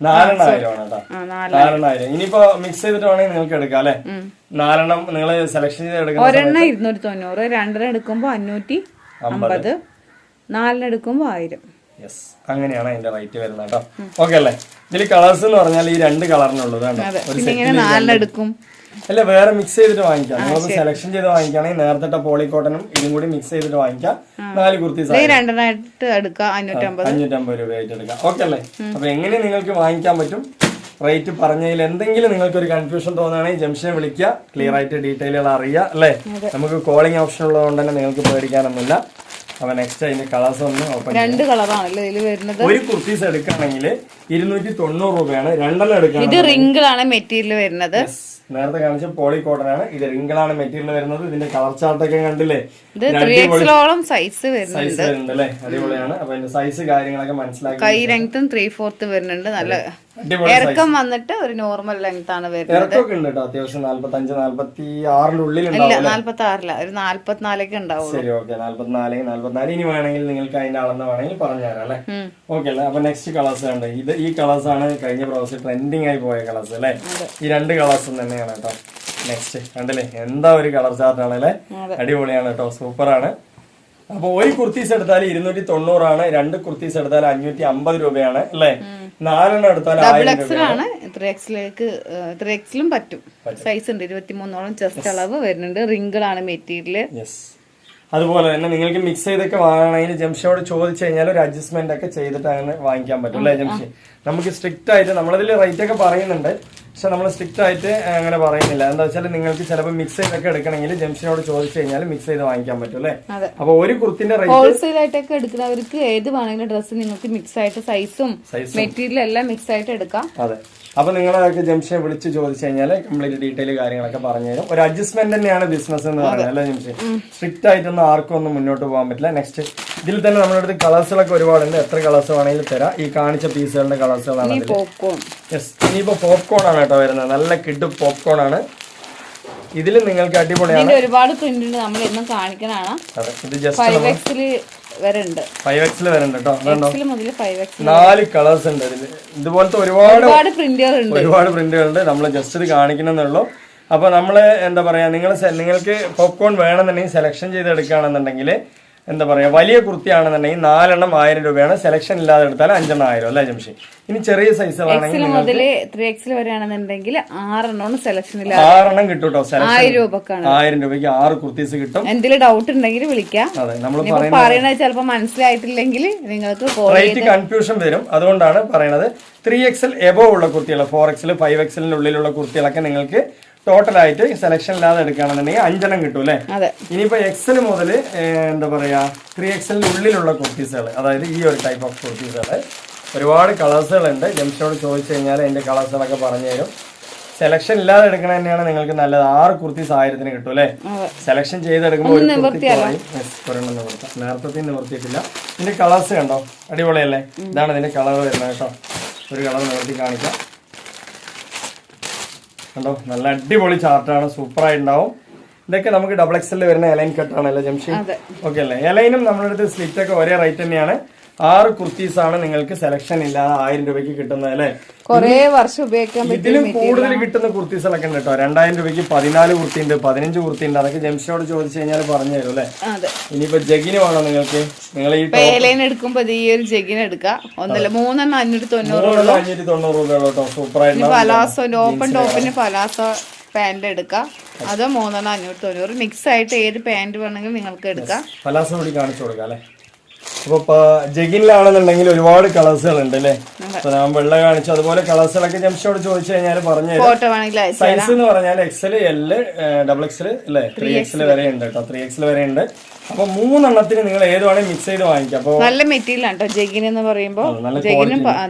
4 എണ്ണം 1000 ആണ് കേട്ടോ. 4 എണ്ണം 1000. ഇനിയിപ്പോ മിക്സ് ചെയ്തിട്ട് വേണമെങ്കിൽ നിങ്ങൾക്ക് എടുക്കാം അല്ലെ. 4 എണ്ണം നിങ്ങൾ സെലക്ഷൻ ചെയ്ത് എടുക്കാം.
ഒരെണ്ണം 290, 2 എണ്ണം എടുക്കുമ്പോ 550, 4 എണ്ണം എടുക്കുമ്പോ 1000.
യെസ് അങ്ങനെയാണ് അതിന്റെ റേറ്റ് വരുന്നത് കേട്ടോ. ഓക്കെ അല്ലേ. ഇതിൽ കളേഴ്സ് എന്ന് പറഞ്ഞാൽ ഈ 2 കളറിനുള്ളത്
എടുക്കും
അല്ല, വേറെ മിക്സ് ചെയ്തിട്ട് വാങ്ങിക്കാം. നിങ്ങൾക്ക് സെലക്ഷൻ ചെയ്ത് വാങ്ങിക്കുകയാണെങ്കിൽ നേരത്തെ പോളി കോട്ടനും ഇതും കൂടി മിക്സ് ചെയ്തിട്ട് വാങ്ങിക്കാം. 4 കുർത്തീസ് 550 രൂപയായിട്ട് എടുക്കാം. ഓക്കെ അല്ലേ. അപ്പൊ എങ്ങനെ നിങ്ങൾക്ക് വാങ്ങിക്കാൻ പറ്റും, റേറ്റ് പറഞ്ഞതിൽ എന്തെങ്കിലും നിങ്ങൾക്ക് ഒരു കൺഫ്യൂഷൻ തോന്നുകയാണെങ്കിൽ ജംഷനെ വിളിക്കുക, ക്ലിയർ ആയിട്ട് ഡീറ്റെയിലുകൾ അറിയാം അല്ലേ. നമുക്ക് കോളിംഗ് ഓപ്ഷൻ ഉള്ളതുകൊണ്ട് തന്നെ നിങ്ങൾക്ക് പേടിക്കാനൊന്നുമില്ല. അപ്പൊ നെക്സ്റ്റ് അതിന്റെ കളേഴ്സ് ഒന്ന് ഓപ്പൺ.
2 കളറാണല്ലോ ഇതിൽ വരുന്നത്.
ഒരു കുർത്തീസ് എടുക്കുകയാണെങ്കിൽ 290 രൂപയാണ്. 2 എണ്ണം എടുക്കണം.
ഇത് റിംഗിളാണ് മെറ്റീരിയൽ വരുന്നത്.
നേരത്തെ കാണിച്ച പോളി കോട്ടൺ ആണ്. ഇത് റിംഗിളാണ് മെറ്റീരിയൽ വരുന്നത്. ഇതിന്റെ കളർ ചാർട്ട് ഒക്കെ കണ്ടില്ലേ.
ഇത് 3XL സൈസ് വരുന്നുണ്ട്
അല്ലേ. അടിപൊളിയാണ്. അപ്പൊ അതിന്റെ സൈസ് കാര്യങ്ങളൊക്കെ മനസ്സിലാക്കി.
കൈ ലെങ്ത്തും 3/4 വരുന്നുണ്ട്. നല്ല ഇറക്കം വന്നിട്ട് ഒരു നോർമൽ ലെങ്ത് ആണ് വരുന്നത്.
ഇറക്കമൊക്കെ ഉണ്ട് കേട്ടോ. അത്യാവശ്യം 45-46 ഉള്ളിൽ
ഇല്ല, 46 ഒരു 44 ഉണ്ടാവും.
ശരി ഓക്കെ. 44 ഇനി വേണമെങ്കിൽ നിങ്ങൾക്ക് അതിന്റെ അളന്ന് വേണമെങ്കിൽ പറഞ്ഞുതരാം അല്ലെ. ഓക്കെ അല്ലേ. അപ്പൊ നെക്സ്റ്റ് കളേഴ്സ് ഉണ്ട്. ഈ കളേഴ്സ് ആണ് കഴിഞ്ഞ പ്രാവശ്യം ട്രെൻഡിങ് ആയി പോയ കളേഴ്സ് അല്ലെ. ഈ 2 കളേഴ്സും തന്നെയാണ് കേട്ടോ. നെക്സ്റ്റ് കണ്ടില്ലേ എന്താ ഒരു കളർ ചാർട്ട് ആണ് അല്ലെ. അടിപൊളിയാണ് കേട്ടോ. സൂപ്പർ ആണ്. അപ്പൊ ഒരു കുർത്തീസ് എടുത്താൽ 290 ആണ്. 2 കുർത്തീസ് എടുത്താൽ 550 രൂപയാണ് അല്ലെ. 4 എണ്ണം എടുത്താൽ 1000 രൂപയാണ്.
3XLും പറ്റും. സൈസ് ഉണ്ട് 23ഓളം ചെസ്റ്റ് അളവ് വരുന്നുണ്ട്. റിംഗിളാണ് മെറ്റീരിയൽ.
അതുപോലെ തന്നെ നിങ്ങൾക്ക് മിക്സ് ചെയ്തൊക്കെ വാങ്ങണമെങ്കിൽ ജംഷനോട് ചോദിച്ചു കഴിഞ്ഞാൽ ഒരു അഡ്ജസ്റ്റ്മെന്റ് ഒക്കെ ചെയ്തിട്ട് അങ്ങനെ വാങ്ങിക്കാൻ പറ്റും അല്ലേ ജംഷി. നമുക്ക് സ്ട്രിക്റ്റ് ആയിട്ട് നമ്മളതിൽ റേറ്റ് ഒക്കെ പറയുന്നുണ്ട്, പക്ഷെ നമ്മൾ സ്ട്രിക്റ്റ് ആയിട്ട് അങ്ങനെ പറയുന്നില്ല. എന്താ വെച്ചാൽ നിങ്ങൾക്ക് ചിലപ്പോൾ മിക്സ് ചെയ്തൊക്കെ എടുക്കണമെങ്കിൽ ജംഷനോട് ചോദിച്ചു കഴിഞ്ഞാൽ മിക്സ് ചെയ്ത് വാങ്ങിക്കാൻ പറ്റും അല്ലേ. അപ്പൊ ഒരു കുർത്തിന്റെ റേറ്റ്
ഹോൾസെയിൽ ആയിട്ടൊക്കെ എടുക്കുന്നവർക്ക് ഏത് വേണമെങ്കിലും ഡ്രസ്സ് നിങ്ങൾക്ക് മിക്സ് ആയിട്ട് സൈസും മെറ്റീരിയലും എല്ലാം മിക്സ് ആയിട്ട് എടുക്കാം.
അതെ. അപ്പൊ നിങ്ങളൊക്കെ ജംഷനെ വിളിച്ച് ചോദിച്ചു കഴിഞ്ഞാൽ കംപ്ലീറ്റ് ഡീറ്റെയിൽ കാര്യങ്ങളൊക്കെ പറഞ്ഞു തരും. ഒരു അഡ്ജസ്റ്റ്മെന്റ് തന്നെയാണ് ബിസിനസ് എന്ന് പറയുന്നത് അല്ലേ ജംഷി. സ്ട്രിക്റ്റ് ആയിട്ടൊന്നും ആർക്കും ഒന്നും മുന്നോട്ട് പോകാൻ പറ്റില്ല. നെക്സ്റ്റ് ഇതിൽ തന്നെ നമ്മുടെ അടുത്ത് കളേഴ്സുകളൊക്കെ ഒരുപാടുണ്ട്. എത്ര കളേഴ്സ് വേണമെങ്കിലും തരാം. ഈ കാണിച്ച പീസുകളുടെ കളേഴ്സുകളാണ്. യെസ് ഇനിയിപ്പോ പോപ്കോൺ ആണ് കേട്ടോ വരുന്നത്. നല്ല കിഡ് പോപ്കോൺ ആണ്. ഇതിൽ നിങ്ങൾക്ക് അടിപൊളിയാണ്.
ഒരുപാട് പ്രിന്റ് ഉണ്ട്. നമ്മൾ എന്നും കാണിക്കാനാണ്.
അതെ. ഇത് ജസ്റ്റ്
5XL വരുന്നുണ്ട്.
5XL വരുന്നുണ്ട് കേട്ടോ.
5XL
4 കളേഴ്സ് ഉണ്ട് ഇതിൽ. ഇതുപോലത്തെ ഒരുപാട്
പ്രിന്റുകളുണ്ട്.
നമ്മൾ ജസ്റ്റ് ഇത് കാണിക്കണമെന്നുള്ളൂ. അപ്പൊ നമ്മള് എന്താ പറയാ, നിങ്ങൾക്ക് പോപ്കോൺ വേണമെന്നുണ്ടെങ്കിൽ സെലക്ഷൻ ചെയ്ത് എടുക്കുകയാണെന്നുണ്ടെങ്കിൽ എന്താ പറയാ വലിയ കുർത്തിയാണെന്നുണ്ടെങ്കിൽ 4 1000 രൂപയാണ്. സെലക്ഷൻ ഇല്ലാതെ എടുത്താൽ 5 1000 അല്ലേ ജംഷി? ഇനി ചെറിയ സൈസുകളാണെങ്കിൽ
മുതൽ 3XL വരെയാണെന്നുണ്ടെങ്കിൽ 6 സെലക്ഷൻ ഇല്ല
6 കിട്ടും കേട്ടോ. സെലക്ഷൻ
1000 രൂപക്കാണ്.
1000 രൂപയ്ക്ക് 6 കുർത്തീസ് കിട്ടും.
എന്തെങ്കിലും ഡൗട്ട് ഉണ്ടെങ്കിൽ വിളിക്കാം.
അതെ, നമ്മൾ
പറയുന്നത് ചിലപ്പോ മനസ്സിലായിട്ടില്ലെങ്കിൽ നിങ്ങൾക്ക്
റേറ്റ് കൺഫ്യൂഷൻ വരും. അതുകൊണ്ടാണ് പറയുന്നത് 3XL എബോവ് ഉള്ള കുർത്തികൾ, 4XL 5XL ഉള്ളിലുള്ള കുർത്തികളൊക്കെ നിങ്ങൾക്ക് ടോട്ടലായിട്ട് സെലക്ഷൻ ഇല്ലാതെ എടുക്കുകയാണെന്നുണ്ടെങ്കിൽ 5 കിട്ടും അല്ലേ? ഇനിയിപ്പോ XL മുതൽ എന്താ പറയാ 3XL ഉള്ളിലുള്ള കുർത്തീസുകൾ, അതായത് ഈ ഒരു ടൈപ്പ് ഓഫ് കുർത്തീസുകൾ ഒരുപാട് കളേഴ്സുകളുണ്ട്. ജംഷനോട് ചോദിച്ചു കഴിഞ്ഞാൽ അതിന്റെ കളേഴ്സുകളൊക്കെ പറഞ്ഞു തരും. സെലക്ഷൻ ഇല്ലാതെ എടുക്കണ തന്നെയാണ് നിങ്ങൾക്ക് നല്ലത്. 6 കുർത്തീസ് 1000 കിട്ടും അല്ലേ? സെലക്ഷൻ ചെയ്തെടുക്കുമ്പോൾ ഒരു കുർത്തി നേരത്തെ നിവർത്തിയിട്ടില്ല. ഇതിന്റെ കളേഴ്സ് കണ്ടോ, അടിപൊളിയല്ലേ? ഇതാണ് ഇതിന്റെ കളർ വരുന്നത് കേട്ടോ. ഒരു കളർ നിവർത്തി കാണിക്കാം. കണ്ടോ, നല്ല അടിപൊളി ചാർട്ടാണ്, സൂപ്പറായിട്ടുണ്ടാവും. ഇതൊക്കെ നമുക്ക് XXL വരുന്ന എലൈൻ കട്ടാണല്ലേ ജംഷി? ഓക്കെ അല്ലേ? എലൈനും നമ്മുടെ അടുത്ത് സ്ലിറ്റ് ഒക്കെ ഒരേ റേറ്റ് തന്നെയാണ്. 6 കുർത്തീസ് ആണ് നിങ്ങൾക്ക് സെലക്ഷൻ ഇല്ലാതെ 1000 രൂപയ്ക്ക് കിട്ടുന്നത് അല്ലേ?
കുറെ വർഷം ഉപയോഗിക്കാൻ
ഇതിലും കൂടുതൽ കിട്ടുന്ന കുർത്തീസുകളൊക്കെ ഉണ്ട് കേട്ടോ. 2000 രൂപയ്ക്ക് 14 കുർത്തി ഉണ്ട്, 15 കുർത്തി ഉണ്ട്. അതൊക്കെ ജംഷിനോട് ചോദിച്ചു കഴിഞ്ഞാൽ പറഞ്ഞു തരും അല്ലേ? ഇനിയിപ്പോ ജഗിന് വേണോ നിങ്ങൾക്ക്? നിങ്ങൾ ഈ
എലൈൻ എടുക്കുമ്പോ ഈ ഒരു ജഗിന് എടുക്കാം. 3 590
രൂപ കേട്ടോ. സൂപ്പറായിട്ട്
പലാസോ ഓപ്പൺ ടോപ്പിന് പലാസോ പാന്റ് എടുക്കാം. അത് 3 590 മിക്സ് ആയിട്ട് ഏത് പാന്റ് വേണമെങ്കിലും നിങ്ങൾക്ക് എടുക്കാം.
പലാസോ കൂടി കാണിച്ചു കൊടുക്കാം അല്ലെ? അപ്പൊ ജഗിനിലാണെന്നുണ്ടെങ്കിൽ ഒരുപാട് കളേഴ്സുകൾ ഉണ്ട് അല്ലേ? അപ്പൊ ഞാൻ വെള്ള കാണിച്ചു. അതുപോലെ കളേഴ്സുകളൊക്കെ ജംഷോട് ചോദിച്ചു കഴിഞ്ഞാൽ പറഞ്ഞു തരും. സൈസ് എന്ന് പറഞ്ഞാൽ XL L XXL അല്ലെ 3XL വരെ ഉണ്ട് കേട്ടോ. 3XL വരെ ഉണ്ട്. അപ്പൊ 3 എണ്ണത്തിന് നിങ്ങൾ ഏത് വേണമെങ്കിൽ മിക്സ് ചെയ്ത് വാങ്ങിക്കാം. അപ്പൊ
നല്ല മെറ്റീരിയൽ ആണ് കേട്ടോ ജഗിൻ എന്ന് പറയുമ്പോൾ. ജഗിനും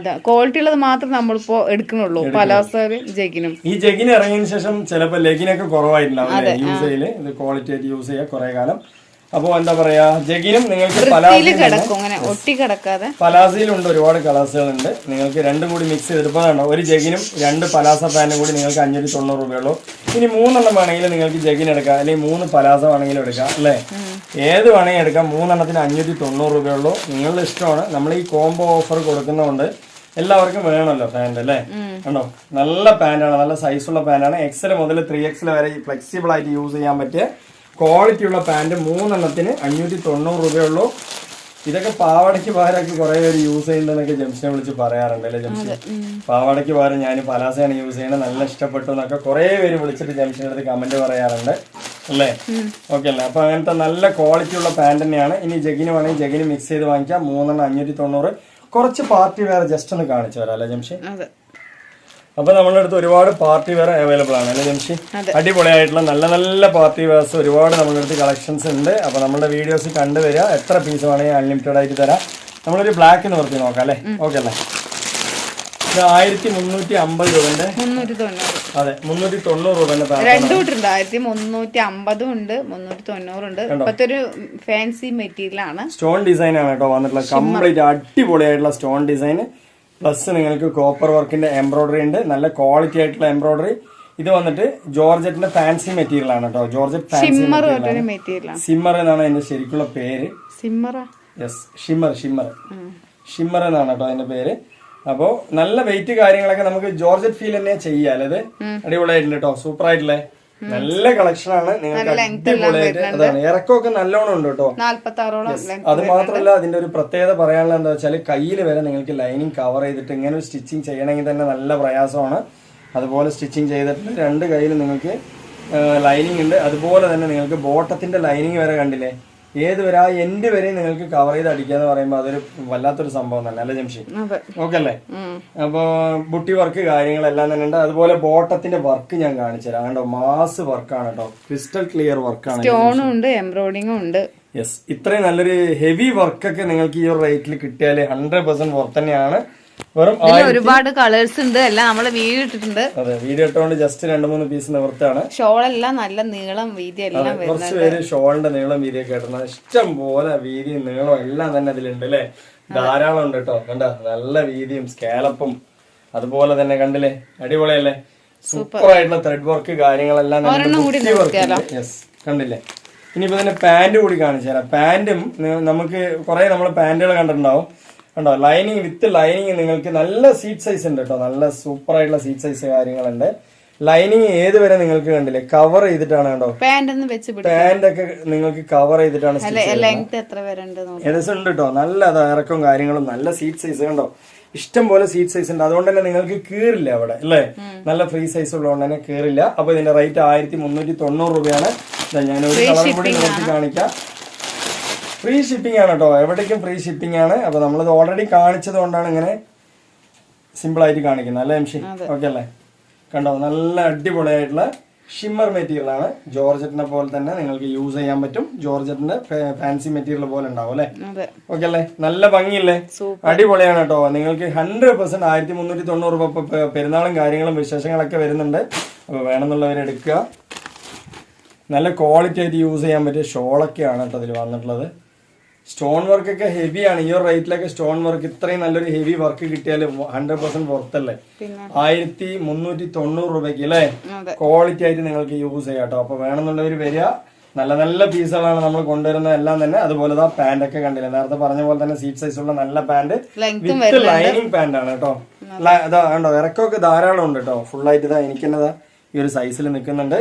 ക്വാളിറ്റി ഉള്ളത് മാത്രം നമ്മളിപ്പോ എടുക്കണുള്ളൂ. പലാസോയും ജഗിനും. ഈ
ജഗിൻ ഇറങ്ങിയതിനു ശേഷം ചിലപ്പോ ലെഗിനൊക്കെ കുറവായിട്ടുണ്ടാവും യൂസ് ചെയ്യല്. ഇത് ക്വാളിറ്റി ആയിട്ട് യൂസ് ചെയ്യാം കുറെ കാലം. അപ്പൊ എന്താ പറയാ, ജഗിനും നിങ്ങൾക്ക് പലാസയിലുണ്ട് ഒരുപാട് കളേഴ്സുകൾ ഉണ്ട്. നിങ്ങൾക്ക് രണ്ടും കൂടി മിക്സ് ചെയ്തെടുപ്പോ ഒരു ജഗിനും 2 പലാസ പാന്റും കൂടി നിങ്ങൾക്ക് 590 രൂപയുള്ളൂ. ഇനി 3 എണ്ണം വേണമെങ്കിൽ നിങ്ങൾക്ക് ജഗിൻ എടുക്കാം, അല്ലെങ്കിൽ 3 പലാസ വേണമെങ്കിലും എടുക്കാം അല്ലേ? ഏത് വേണമെങ്കിൽ എടുക്കാം. 3 എണ്ണത്തിന് 590 രൂപയുള്ളൂ. നിങ്ങളുടെ ഇഷ്ടമാണ്. നമ്മൾ ഈ കോംബോ ഓഫർ കൊടുക്കുന്നതുകൊണ്ട് എല്ലാവർക്കും വേണമല്ലോ പാന്റ് അല്ലേ? കണ്ടോ, നല്ല പാന്റാണ്, നല്ല സൈസുള്ള പാന്റാണ്. XL മുതൽ 3XL വരെ ഫ്ലെക്സിബിൾ ആയിട്ട് യൂസ് ചെയ്യാൻ പറ്റിയ ക്വാളിറ്റി ഉള്ള പാന്റ് 3 എണ്ണത്തിന് 590 രൂപയുള്ളൂ. ഇതൊക്കെ പാവാടയ്ക്ക് പകരമൊക്കെ കുറെ പേര് യൂസ് ചെയ്യുന്നതെന്നൊക്കെ ജംഷനെ വിളിച്ച് പറയാറുണ്ട് അല്ലേ ജംഷൻ? പാവാടയ്ക്ക് പകരം ഞാൻ പലാസയാണ് യൂസ് ചെയ്യുന്നത്, നല്ല ഇഷ്ടപ്പെട്ടു എന്നൊക്കെ കുറെ പേര് വിളിച്ചിട്ട് ജംഷൻ്റെ അടുത്ത് കമന്റ് പറയാറുണ്ട് അല്ലേ? ഓക്കെ അല്ലേ? അപ്പൊ അങ്ങനത്തെ നല്ല ക്വാളിറ്റി ഉള്ള പാന്റ് തന്നെയാണ്. ഇനി ജഗിന് വേണമെങ്കിൽ ജഗിന് മിക്സ് ചെയ്ത് വാങ്ങിക്കാം. 3 എണ്ണം 590. കുറച്ച് പാർട്ടി വെയർ ജസ്റ്റ് ഒന്ന് കാണിച്ചു തരാം അല്ലേ ജംഷി? അപ്പൊ നമ്മളുടെ അടുത്ത് ഒരുപാട് പാർട്ടി വെയർ അവൈലബിൾ ആണ് അല്ലെ ജംഷി? അടിപൊളിയായിട്ടുള്ള നല്ല നല്ല പാർട്ടി വെയർസ് ഒരുപാട് നമ്മുടെ അടുത്ത് കളക്ഷൻസ് ഉണ്ട്. അപ്പൊ നമ്മുടെ വീഡിയോസ് കണ്ടുവരിക. എത്ര പീസ് വേണമെങ്കിൽ അൺലിമിറ്റഡ് ആയിട്ട് തരാം. നമ്മളൊരു ബ്ലാക്ക് നിവർത്തി നോക്കാം അല്ലേ? ഓക്കെ അല്ലേ? 1350 രൂപന്റെ, അതെ 390 രൂപന്റെ
രണ്ടും ഉണ്ട്. 1350 ഉണ്ട്, 390 ഉണ്ട്. ഇപ്പത്തെ ഒരു ഫാൻസി മെറ്റീരിയൽ ആണ്.
സ്റ്റോൺ ഡിസൈൻ ആണ് കേട്ടോ വന്നിട്ടുള്ള. കംപ്ലീറ്റ് അടിപൊളിയായിട്ടുള്ള സ്റ്റോൺ ഡിസൈൻ പ്ലസ് നിങ്ങൾക്ക് കോപ്പർ വർക്കിന്റെ എംബ്രോയിഡറി ഉണ്ട്. നല്ല ക്വാളിറ്റി ആയിട്ടുള്ള എംബ്രോയിഡറി. ഇത് വന്നിട്ട് ജോർജറ്റിന്റെ ഫാൻസി മെറ്റീരിയൽ ആണ് കേട്ടോ. Georgette fancy material. സിമ്മർ എന്നാണ് അതിന്റെ ശരിക്കുള്ള പേര്. യെസ്, ഷിമ്മർ എന്നാണ് കേട്ടോ അതിന്റെ പേര്. അപ്പോ നല്ല വെയിറ്റ് കാര്യങ്ങളൊക്കെ നമുക്ക് ജോർജറ്റ് ഫീൽ തന്നെ ചെയ്യാം. അത് അടിപൊളിയായിട്ടുണ്ട് കേട്ടോ. സൂപ്പർ ആയിട്ടില്ലേ? നല്ല കളക്ഷൻ ആണ്. നിങ്ങൾക്ക് അടിപൊളിയായിട്ട് അതാണ്. ഇറക്കമൊക്കെ നല്ലോണം ഉണ്ട് കേട്ടോ. അത് മാത്രമല്ല അതിന്റെ ഒരു പ്രത്യേകത പറയാനുള്ള എന്താ വെച്ചാൽ കയ്യിൽ വരെ നിങ്ങൾക്ക് ലൈനിങ് കവർ ചെയ്തിട്ട് ഇങ്ങനെ ഒരു സ്റ്റിച്ചിങ് ചെയ്യണമെങ്കിൽ തന്നെ നല്ല പ്രയാസമാണ്. അതുപോലെ സ്റ്റിച്ചിങ് ചെയ്തിട്ട് 2 കയ്യിൽ നിങ്ങൾക്ക് ലൈനിങ് ഉണ്ട്. അതുപോലെ തന്നെ നിങ്ങൾക്ക് ബോട്ടത്തിന്റെ ലൈനിങ് വരെ കണ്ടില്ലേ? ഏത് വരെ ആ എൻഡ് വരെ നിങ്ങൾക്ക് കവർ ചെയ്ത് അടിക്കാന്ന് പറയുമ്പോൾ അതൊരു വല്ലാത്തൊരു സംഭവം തന്നെ അല്ലേ ജംഷി? ഓക്കെ അല്ലേ? അപ്പൊ ബുട്ടി വർക്ക് കാര്യങ്ങളെല്ലാം തന്നെ ഉണ്ട്. അതുപോലെ ബോട്ടത്തിന്റെ വർക്ക് ഞാൻ കാണിച്ചു തരാം. കണ്ടോ, മാസ് വർക്കാണ് കേട്ടോ. ക്രിസ്റ്റൽ ക്ലിയർ വർക്കാണ്.
സ്റ്റോണും ഉണ്ട്, എംബ്രോയിഡിങ്ങും ഉണ്ട്.
യെസ്, ഇത്രയും നല്ലൊരു ഹെവി വർക്കൊക്കെ നിങ്ങൾക്ക് ഈ ഒരു റേറ്റിൽ കിട്ടിയാൽ 100% വർത്ത് തന്നെയാണ്.
ഒരുപാട് കളേഴ്സ് ഉണ്ട്. എല്ലാം നമ്മള് വീഡിയോ ഇട്ടിട്ടുണ്ട്.
അതെ, വീഡിയോ ഇട്ടുകൊണ്ട് ജസ്റ്റ് 2-3 പീസ് നിവർത്താണ്.
ഷോളെല്ലാം നല്ല നീളം വീതി എല്ലാം.
കുറച്ച് പേര് ഷോളിന്റെ നീളം വീതിയൊക്കെ ഇടുന്നത്. ഇഷ്ടം പോലെ വീതിയും നീളം എല്ലാം തന്നെ അതിലുണ്ട് അല്ലെ? ധാരാളം ഉണ്ട് കേട്ടോ. കണ്ട, നല്ല വീതിയും സ്കാലപ്പും അതുപോലെ തന്നെ കണ്ടില്ലേ? അടിപൊളിയല്ലേ? സൂപ്പർ ആയിട്ടുള്ള ത്രെഡ് വർക്ക് കാര്യങ്ങളെല്ലാം യെസ്, കണ്ടില്ലേ? ഇനിയിപ്പോ തന്നെ പാന്റ് കൂടി കാണിച്ചു തരാം. പാന്റും നമുക്ക് കുറെ നമ്മൾ പാന്റുകൾ കണ്ടിട്ടുണ്ടാവും. കണ്ടോ, ലൈനിങ് വിത്ത് ലൈനിങ് നിങ്ങൾക്ക് നല്ല സീറ്റ് സൈസ് ഉണ്ട് കേട്ടോ. നല്ല സൂപ്പർ ആയിട്ടുള്ള സീറ്റ് സൈസ് കാര്യങ്ങളുണ്ട്. ലൈനിങ് ഏത് വരെ നിങ്ങൾക്ക് കണ്ടില്ലേ കവർ ചെയ്തിട്ടാണ് കണ്ടോ.
പാന്റ് ഒന്ന് വെച്ച്
പാന്റ് ഒക്കെ നിങ്ങൾക്ക് കവർ ചെയ്തിട്ടാണ്
ലെങ്ത് എത്ര വരണ്ട്
ഏകദേശം ഉണ്ട് കേട്ടോ. നല്ല ഇറക്കവും കാര്യങ്ങളും നല്ല സീറ്റ് സൈസ് കണ്ടോ. ഇഷ്ടം പോലെ സീറ്റ് സൈസ് ഉണ്ട്. അതുകൊണ്ട് തന്നെ നിങ്ങൾക്ക് കീറില്ല അവിടെ അല്ലേ. നല്ല ഫ്രീ സൈസ് ഉള്ളതുകൊണ്ട് തന്നെ കീറില്ല. അപ്പൊ ഇതിന്റെ റേറ്റ് 1390 രൂപയാണ്. ഞാനൊരു കളർ കൂടി നോക്കി കാണിക്കാം. ഫ്രീ ഷിപ്പിംഗ് ആണ് കേട്ടോ. എവിടേക്കും ഫ്രീ ഷിപ്പിംഗ് ആണ്. അപ്പൊ നമ്മളിത് ഓൾറെഡി കാണിച്ചത് കൊണ്ടാണ് ഇങ്ങനെ സിമ്പിൾ ആയിട്ട് കാണിക്കുന്നത് അല്ലേ എംഷി? ഓക്കെ അല്ലേ? കണ്ടോ നല്ല അടിപൊളിയായിട്ടുള്ള ഷിമ്മർ മെറ്റീരിയൽ ആണ്. ജോർജറ്റിനെ പോലെ തന്നെ നിങ്ങൾക്ക് യൂസ് ചെയ്യാൻ പറ്റും. ജോർജറ്റിന്റെ ഫാൻസി മെറ്റീരിയൽ പോലെ ഉണ്ടാവും അല്ലെ. ഓക്കെ അല്ലേ? നല്ല ഭംഗിയില്ലേ? അടിപൊളിയാണ് കേട്ടോ. നിങ്ങൾക്ക് 100% 1390 രൂപ പെരുന്നാളും കാര്യങ്ങളും വിശേഷങ്ങളൊക്കെ വരുന്നുണ്ട്. അപ്പൊ വേണമെന്നുള്ളവർ എടുക്കുക. നല്ല ക്വാളിറ്റി ആയിട്ട് യൂസ് ചെയ്യാൻ പറ്റിയ ഷോളൊക്കെയാണ് കേട്ടോ അതിൽ വന്നിട്ടുള്ളത്. സ്റ്റോൺ വർക്ക് ഒക്കെ ഹെവിയാണ്. ഈ ഒരു റേറ്റിലൊക്കെ സ്റ്റോൺ വർക്ക് ഇത്രയും നല്ലൊരു ഹെവി വർക്ക് കിട്ടിയാൽ 100% പുറത്തല്ലേ. 1390 രൂപയ്ക്ക് അല്ലേ ക്വാളിറ്റി ആയിട്ട് നിങ്ങൾക്ക് യൂസ് ചെയ്യാം കേട്ടോ. അപ്പൊ വേണമെന്നുള്ളവർ വരിക. നല്ല നല്ല പീസുകളാണ് നമ്മൾ കൊണ്ടുവരുന്നത് എല്ലാം തന്നെ. അതുപോലെ പാന്റ് ഒക്കെ കണ്ടില്ല, നേരത്തെ പറഞ്ഞ പോലെ തന്നെ സീറ്റ് സൈസ് ഉള്ള നല്ല പാന്റ് വിത്ത് ലൈനിങ് പാന്റ് ആണ് കേട്ടോ. അതാ കണ്ടോ ഇറക്കമൊക്കെ ധാരാളം ഉണ്ട് കേട്ടോ. ഫുള്ളായിട്ട് ഇതാ എനിക്ക് തന്നെ ഈ ഒരു സൈസിൽ നിൽക്കുന്നുണ്ട്.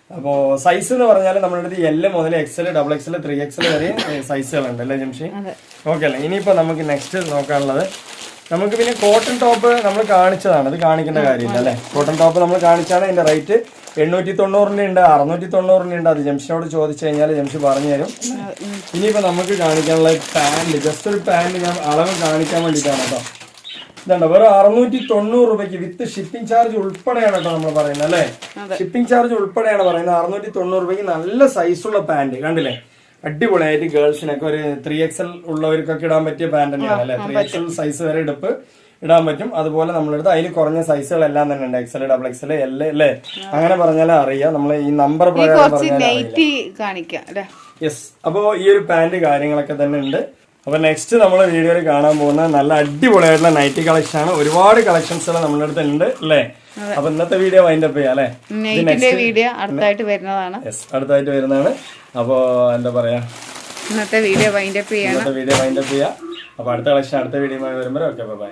അപ്പോൾ സൈസ് എന്ന് പറഞ്ഞാൽ നമ്മുടെ അടുത്ത് L മുതൽ XL, XXL, 3XL വരെ സൈസുകളുണ്ട് അല്ലേ ജംഷി? ഓക്കെ അല്ലേ? ഇനിയിപ്പോൾ നമുക്ക് നെക്സ്റ്റ് നോക്കാനുള്ളത് നമുക്ക് പിന്നെ കോട്ടൺ ടോപ്പ് നമ്മൾ കാണിച്ചതാണ്. അത് കാണിക്കേണ്ട കാര്യമില്ല അല്ലേ. കോട്ടൺ ടോപ്പ് നമ്മൾ കാണിച്ചാണ്. അതിന്റെ റേറ്റ് 890 ഉണ്ട്, 690 ഉണ്ട്. അത് ജംഷിനോട് ചോദിച്ചു കഴിഞ്ഞാൽ ജംഷി പറഞ്ഞു തരും. ഇനിയിപ്പോൾ നമുക്ക് കാണിക്കാനുള്ള പാന്റ്, ജസ്റ്റ് ഒരു പാന്റ് ഞാൻ അളവ് കാണിക്കാൻ വേണ്ടിയിട്ടാണ് കേട്ടോ. ഇതുണ്ട് വെറും 690 രൂപയ്ക്ക് വിത്ത് ഷിപ്പിംഗ് ചാർജ് ഉൾപ്പെടെയാണ് കേട്ടോ നമ്മൾ പറയുന്നത് അല്ലേ. ഷിപ്പിംഗ് ചാർജ് ഉൾപ്പെടെയാണ് പറയുന്നത്. 690 രൂപയ്ക്ക് നല്ല സൈസുള്ള പാന്റ് കണ്ടില്ലേ. അടിപൊളിയായിട്ട് ഗേൾസിനൊക്കെ ഒരു 3XL ഉള്ളവർക്കൊക്കെ ഇടാൻ പറ്റിയ പാന്റ് തന്നെയാണ് അല്ലെ. 3XL സൈസ് വരെ ഇടാൻ പറ്റും. അതുപോലെ നമ്മളെടുത്ത് അതിൽ കുറഞ്ഞ സൈസുകളെല്ലാം തന്നെ ഉണ്ട്. XL, XXL, L അല്ലേ. അങ്ങനെ പറഞ്ഞാലേ അറിയാം. നമ്മൾ ഈ നമ്പർ പ്രകാരം പറഞ്ഞാൽ യെസ്. അപ്പോൾ ഈ ഒരു പാന്റ് കാര്യങ്ങളൊക്കെ തന്നെ ഉണ്ട്. അപ്പൊ നെക്സ്റ്റ് നമ്മൾ വീഡിയോയിൽ കാണാൻ പോകുന്ന നല്ല അടിപൊളിയായിട്ടുള്ള നൈറ്റി കളക്ഷൻ ആണ്. ഒരുപാട് കളക്ഷൻസുകൾ നമ്മുടെ അടുത്ത് ഉണ്ട് അല്ലേ. അപ്പൊ ഇന്നത്തെ വീഡിയോ വൈൻഡപ്പ് ചെയ്യാം അല്ലെ.
വീഡിയോ അടുത്തായിട്ട് വരുന്നതാണ്.
അടുത്തായിട്ട് വരുന്നതാണ്. അപ്പൊ എന്താ പറയാ
ഇന്നത്തെ വീഡിയോ വൈൻഡപ്പ് ചെയ്യാം.
അപ്പൊ അടുത്ത കളക്ഷൻ അടുത്ത വീഡിയോ വരുമ്പോൾ ഓക്കെ ബൈ.